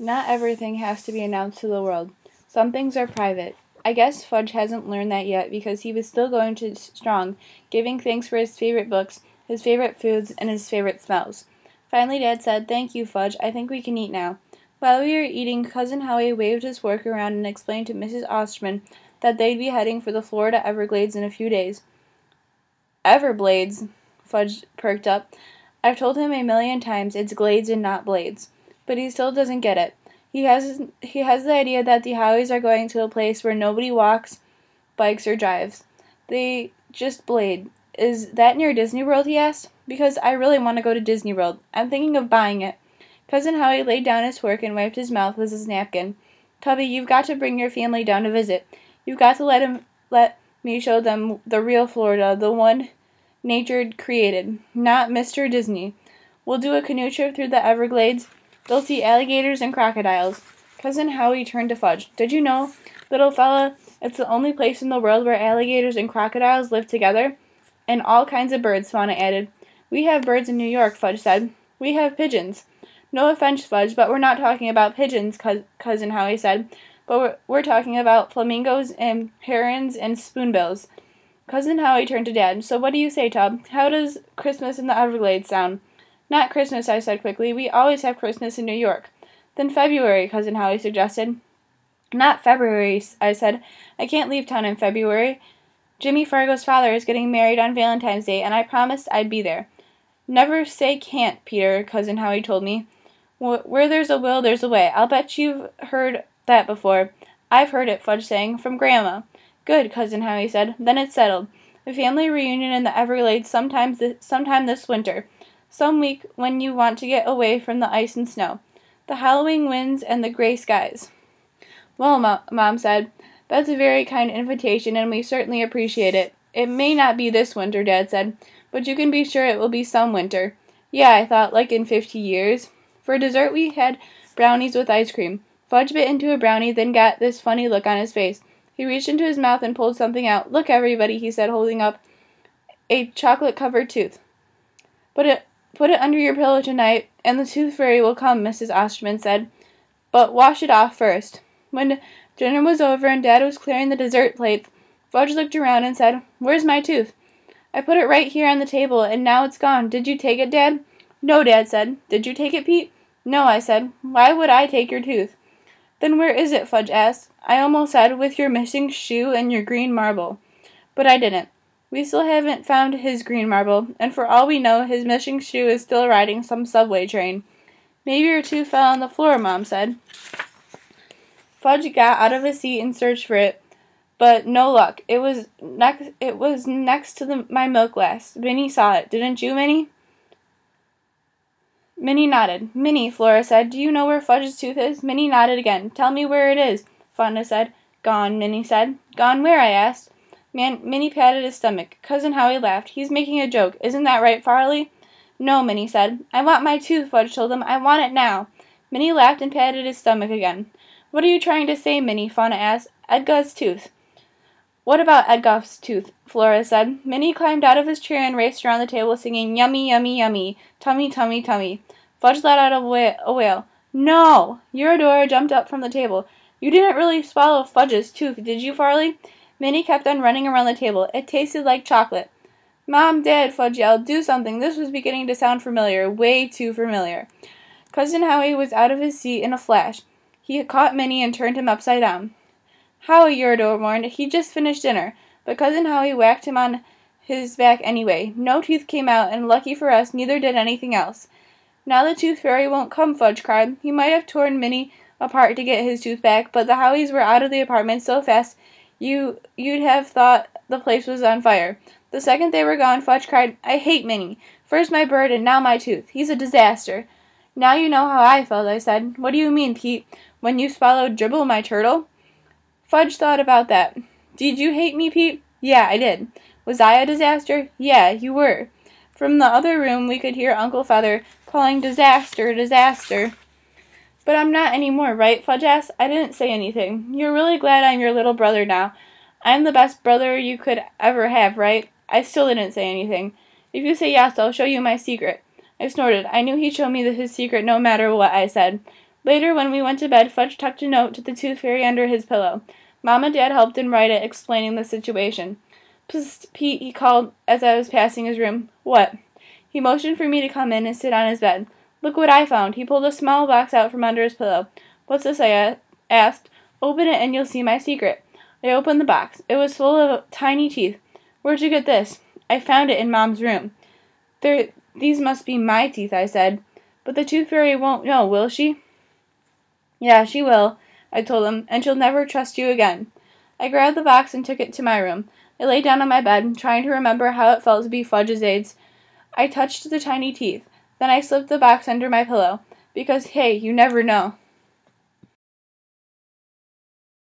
Not everything has to be announced to the world. Some things are private. I guess Fudge hasn't learned that yet because he was still going to strong, giving thanks for his favorite books, his favorite foods, and his favorite smells. Finally, Dad said, "Thank you, Fudge. I think we can eat now." While we were eating, Cousin Howie waved his fork around and explained to Mrs. Osterman that they'd be heading for the Florida Everglades in a few days. Everblades? Fudge perked up. I've told him a million times it's glades and not blades. But he still doesn't get it. He has the idea that the Howies are going to a place where nobody walks, bikes, or drives. They just blade. Is that near Disney World, he asked? Because I really want to go to Disney World. I'm thinking of buying it. Cousin Howie laid down his fork and wiped his mouth with his napkin. Tubby, you've got to bring your family down to visit. You've got to let me show them the real Florida, the one nature created, not Mr. Disney. We'll do a canoe trip through the Everglades. They'll see alligators and crocodiles. Cousin Howie turned to Fudge. Did you know, little fella, it's the only place in the world where alligators and crocodiles live together? And all kinds of birds, Fauna added. We have birds in New York, Fudge said. We have pigeons. No offense, Fudge, but we're not talking about pigeons, Cousin Howie said. But we're talking about flamingos and herons and spoonbills. Cousin Howie turned to Dad. So what do you say, Tub? How does Christmas in the Everglades sound? Not Christmas, I said quickly. We always have Christmas in New York. Then February, Cousin Howie suggested. Not February, I said. I can't leave town in February. Jimmy Fargo's father is getting married on Valentine's Day, and I promised I'd be there. Never say can't, Peter, Cousin Howie told me. Where there's a will, there's a way. I'll bet you've heard that before. I've heard it, Fudge sang, from Grandma. Good, Cousin Howie said. Then it's settled. A family reunion in the Everglades sometime this winter. Some week when you want to get away from the ice and snow, the howling winds, and the gray skies. Well, Mom said, that's a very kind invitation, and we certainly appreciate it. It may not be this winter, Dad said, but you can be sure it will be some winter. Yeah, I thought, like in 50 years. For dessert we had brownies with ice cream. Fudge bit into a brownie, then got this funny look on his face. He reached into his mouth and pulled something out. Look, everybody, he said, holding up a chocolate-covered tooth. Put it under your pillow tonight, and the tooth fairy will come, Mrs. Osterman said. But wash it off first. When dinner was over and Dad was clearing the dessert plates, Fudge looked around and said, Where's my tooth? I put it right here on the table, and now it's gone. Did you take it, Dad? No, Dad said. Did you take it, Pete? No, I said. Why would I take your tooth? Then where is it, Fudge asked. I almost said, with your missing shoe and your green marble. But I didn't. We still haven't found his green marble, and for all we know, his missing shoe is still riding some subway train. Maybe your tooth fell on the floor, Mom said. Fudge got out of his seat and searched for it, but no luck. It was next to my milk glass. Minnie saw it. Didn't you, Minnie? Minnie nodded. Minnie, Flora said, do you know where Fudge's tooth is? Minnie nodded again. Tell me where it is, Fauna said. Gone, Minnie said. Gone where? I asked. Minnie patted his stomach. Cousin Howie laughed. He's making a joke. Isn't that right, Farley? No, Minnie said. I want my tooth, Fudge told him. I want it now. Minnie laughed and patted his stomach again. What are you trying to say, Minnie? Fauna asked. Edgar's tooth. What about Edgar's tooth? Flora said. Minnie climbed out of his chair and raced around the table singing, Yummy, yummy, yummy. Tummy, tummy, tummy. Fudge let out a wail. No! Eurodora jumped up from the table. You didn't really swallow Fudge's tooth, did you, Farley? Minnie kept on running around the table. It tasted like chocolate. Mom, Dad, Fudge yelled. Do something. This was beginning to sound familiar. Way too familiar. Cousin Howie was out of his seat in a flash. He had caught Minnie and turned him upside down. Howie, Eurodora warned. He just finished dinner. But Cousin Howie whacked him on his back anyway. No tooth came out, and lucky for us, neither did anything else. Now the tooth fairy won't come, Fudge cried. He might have torn Minnie apart to get his tooth back, but the Howies were out of the apartment so fast you'd have thought the place was on fire. The second they were gone, Fudge cried, I hate Minnie. First my bird and now my tooth. He's a disaster. Now you know how I felt, I said. What do you mean, Pete? When you swallowed Dribble, my turtle? Fudge thought about that. Did you hate me, Pete? Yeah, I did. Was I a disaster? Yeah, you were. From the other room we could hear Uncle Feather calling, Disaster, disaster. But I'm not any more, right, Fudge asked. I didn't say anything. You're really glad I'm your little brother now. I'm the best brother you could ever have, right? I still didn't say anything. If you say yes, I'll show you my secret. I snorted. I knew he'd show me his secret no matter what I said. Later, when we went to bed, Fudge tucked a note to the Tooth Fairy under his pillow. Mom and Dad helped him write it, explaining the situation. "Psst, Pete," he called as I was passing his room. "What?" He motioned for me to come in and sit on his bed. "Look what I found." He pulled a small box out from under his pillow. "What's this?" I asked. "Open it and you'll see my secret." I opened the box. It was full of tiny teeth. "Where'd you get this?" "I found it in Mom's room." "These must be my teeth," I said. "But the Tooth Fairy won't know, will she?" "Yeah, she will," I told him, "and she'll never trust you again." I grabbed the box and took it to my room. I lay down on my bed, trying to remember how it felt to be Fudge's aides. I touched the tiny teeth. Then I slipped the box under my pillow. Because, hey, you never know.